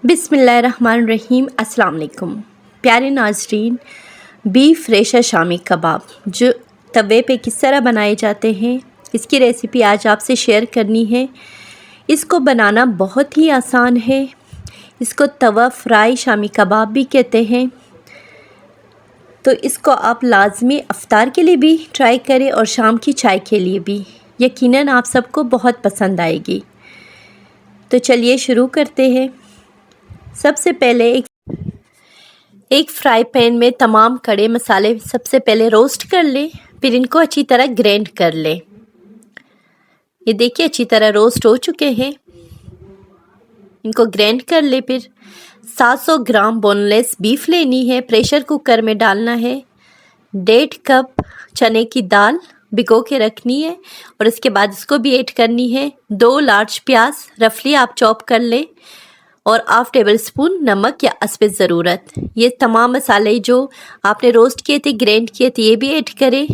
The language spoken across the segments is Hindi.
बिस्मिल्लाहिर्रहमानिर्रहीम। अस्सलाम वालेकुम प्यारे नाजरीन। बीफ रेशा शामी कबाब जो तवे पे किस तरह बनाए जाते हैं, इसकी रेसिपी आज आपसे शेयर करनी है। इसको बनाना बहुत ही आसान है। इसको तवा फ्राई शामी कबाब भी कहते हैं। तो इसको आप लाजमी अफ्तार के लिए भी ट्राई करें और शाम की चाय के लिए भी। यकीनन आप सबको बहुत पसंद आएगी। तो चलिए शुरू करते हैं। सबसे पहले एक फ्राई पैन में तमाम खड़े मसाले सबसे पहले रोस्ट कर लें, फिर इनको अच्छी तरह ग्राइंड कर लें। ये देखिए अच्छी तरह रोस्ट हो चुके हैं। इनको ग्राइंड कर ले। फिर 700 ग्राम बोनलेस बीफ लेनी है, प्रेशर कुकर में डालना है। 1.5 कप चने की दाल भिगो के रखनी है और इसके बाद इसको भी ऐड करनी है। 2 लार्ज प्याज रफली आप चॉप कर लें और 1/2 टेबल स्पून नमक या हस्बे ज़रूरत। ये तमाम मसाले जो आपने रोस्ट किए थे, ग्राइंड किए थे, ये भी ऐड करें।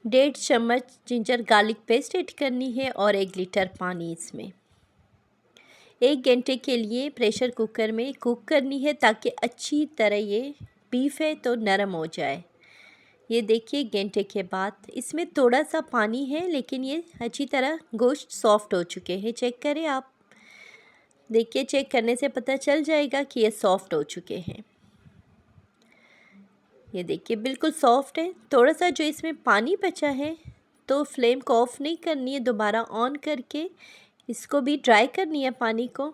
1.5 चम्मच जिंजर गार्लिक पेस्ट ऐड करनी है और 1 लीटर पानी इसमें। 1 घंटे के लिए प्रेशर कुकर में कुक करनी है ताकि अच्छी तरह ये बीफ है तो नरम हो जाए। ये देखिए घंटे के बाद इसमें थोड़ा सा पानी है, लेकिन ये अच्छी तरह गोश्त सॉफ्ट हो चुके हैं। चेक करें आप, देखिए चेक करने से पता चल जाएगा कि ये सॉफ्ट हो चुके हैं। ये देखिए बिल्कुल सॉफ्ट है। थोड़ा सा जो इसमें पानी बचा है तो फ्लेम को ऑफ नहीं करनी है, दोबारा ऑन करके इसको भी ड्राई करनी है पानी को।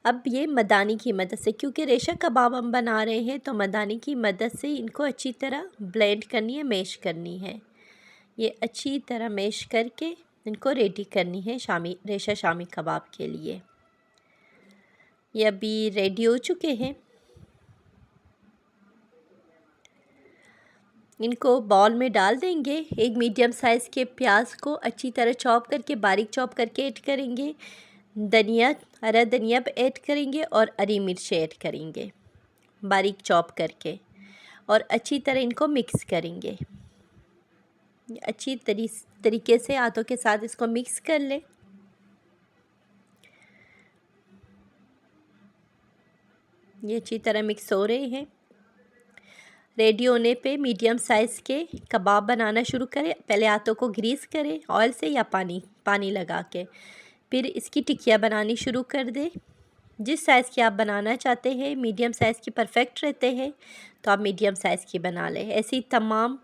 अब ये मदानी की मदद से, क्योंकि रेशा कबाब हम बना रहे हैं तो मदानी की मदद से इनको अच्छी तरह ब्लेंड करनी है, मैश करनी है। ये अच्छी तरह मैश करके इनको रेडी करनी है रेशा शामी कबाब के लिए। ये अभी रेडी हो चुके हैं। इनको बाउल में डाल देंगे। एक मीडियम साइज़ के प्याज को अच्छी तरह चॉप करके, बारीक चॉप करके ऐड करेंगे। धनिया, हरा धनिया ऐड करेंगे और हरी मिर्च ऐड करेंगे बारीक चॉप करके और अच्छी तरह इनको मिक्स करेंगे। अच्छी तरीके से हाथों के साथ इसको मिक्स कर लें। ये अच्छी तरह मिक्स हो रहे हैं। रेडी होने पे मीडियम साइज़ के कबाब बनाना शुरू करें। पहले हाथों को ग्रीस करें ऑयल से या पानी लगा के, फिर इसकी टिक्कियाँ बनानी शुरू कर दें। जिस साइज़ की आप बनाना चाहते हैं, मीडियम साइज़ की परफेक्ट रहते हैं तो आप मीडियम साइज़ की बना लें। ऐसी तमाम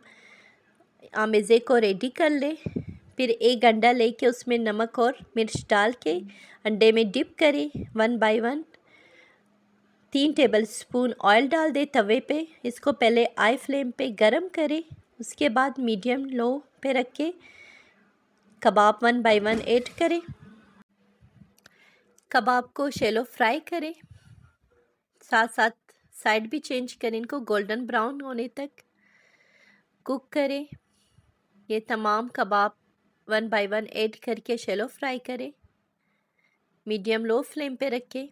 आमेज़े को रेडी कर लें। फिर एक अंडा लेके उसमें नमक और मिर्च डाल के अंडे में डिप करें 1 बाय 1। 3 टेबल स्पून ऑयल डाल दें तवे पे। इसको पहले हाई फ्लेम पे गरम करें, उसके बाद मीडियम लो पे रख के कबाब 1 बाय 1 ऐड करें। कबाब को शैलो फ्राई करें, साथ साथ साइड भी चेंज करें, इनको गोल्डन ब्राउन होने तक कुक करें। ये तमाम कबाब 1 बाय 1 ऐड करके शैलो फ्राई करें, मीडियम लो फ्लेम पे रखें।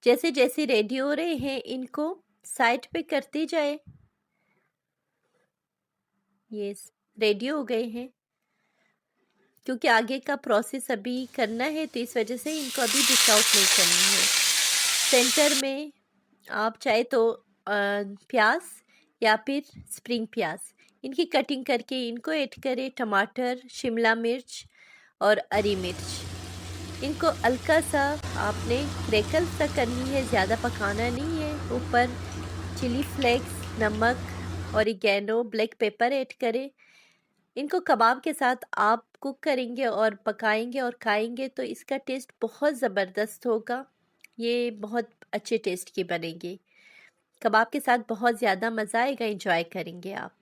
जैसे जैसे रेडी हो रहे हैं इनको साइड पे करते जाए। ये रेडी हो गए हैं, क्योंकि आगे का प्रोसेस अभी करना है तो इस वजह से इनको अभी डिश आउट नहीं करनी है। सेंटर में आप चाहे तो प्याज या फिर स्प्रिंग प्याज, इनकी कटिंग करके इनको ऐड करें। टमाटर, शिमला मिर्च और हरी मिर्च, इनको हल्का सा आपने क्रैकल सा करनी है, ज़्यादा पकाना नहीं है। ऊपर चिली फ्लेक्स, नमक, ऑरिगेनो, ब्लैक पेपर ऐड करें। इनको कबाब के साथ आप कुक करेंगे और पकाएंगे और खाएंगे तो इसका टेस्ट बहुत ज़बरदस्त होगा। ये बहुत अच्छे टेस्ट की बनेगी। कबाब के साथ बहुत ज़्यादा मज़ा आएगा, एंजॉय करेंगे आप।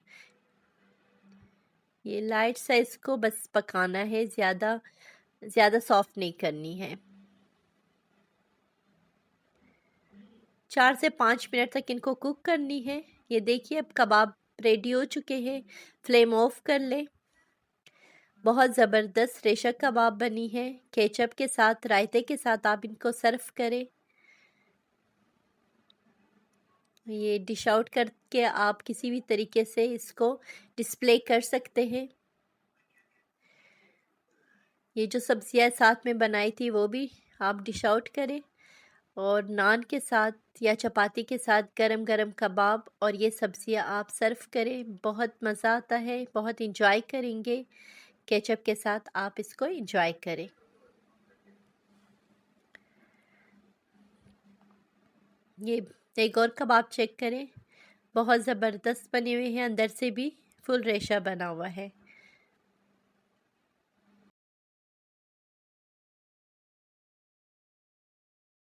ये लाइट सा इसको बस पकाना है, ज़्यादा सॉफ्ट नहीं करनी है। 4 से 5 मिनट तक इनको कुक करनी है। ये देखिए अब कबाब रेडी हो चुके हैं। फ्लेम ऑफ कर लें। बहुत ज़बरदस्त रेशा कबाब बनी है। केचप के साथ, रायते के साथ आप इनको सर्व करें। ये डिश आउट करके आप किसी भी तरीके से इसको डिस्प्ले कर सकते हैं। ये जो सब्जियां साथ में बनाई थी वो भी आप डिश आउट करें, और नान के साथ या चपाती के साथ गरम गरम कबाब और ये सब्जियां आप सर्व करें। बहुत मज़ा आता है, बहुत इंजॉय करेंगे। केचप के साथ आप इसको इंजॉय करें। ये एक और कबाब चेक करें, बहुत ज़बरदस्त बने हुए हैं, अंदर से भी फुल रेशा बना हुआ है।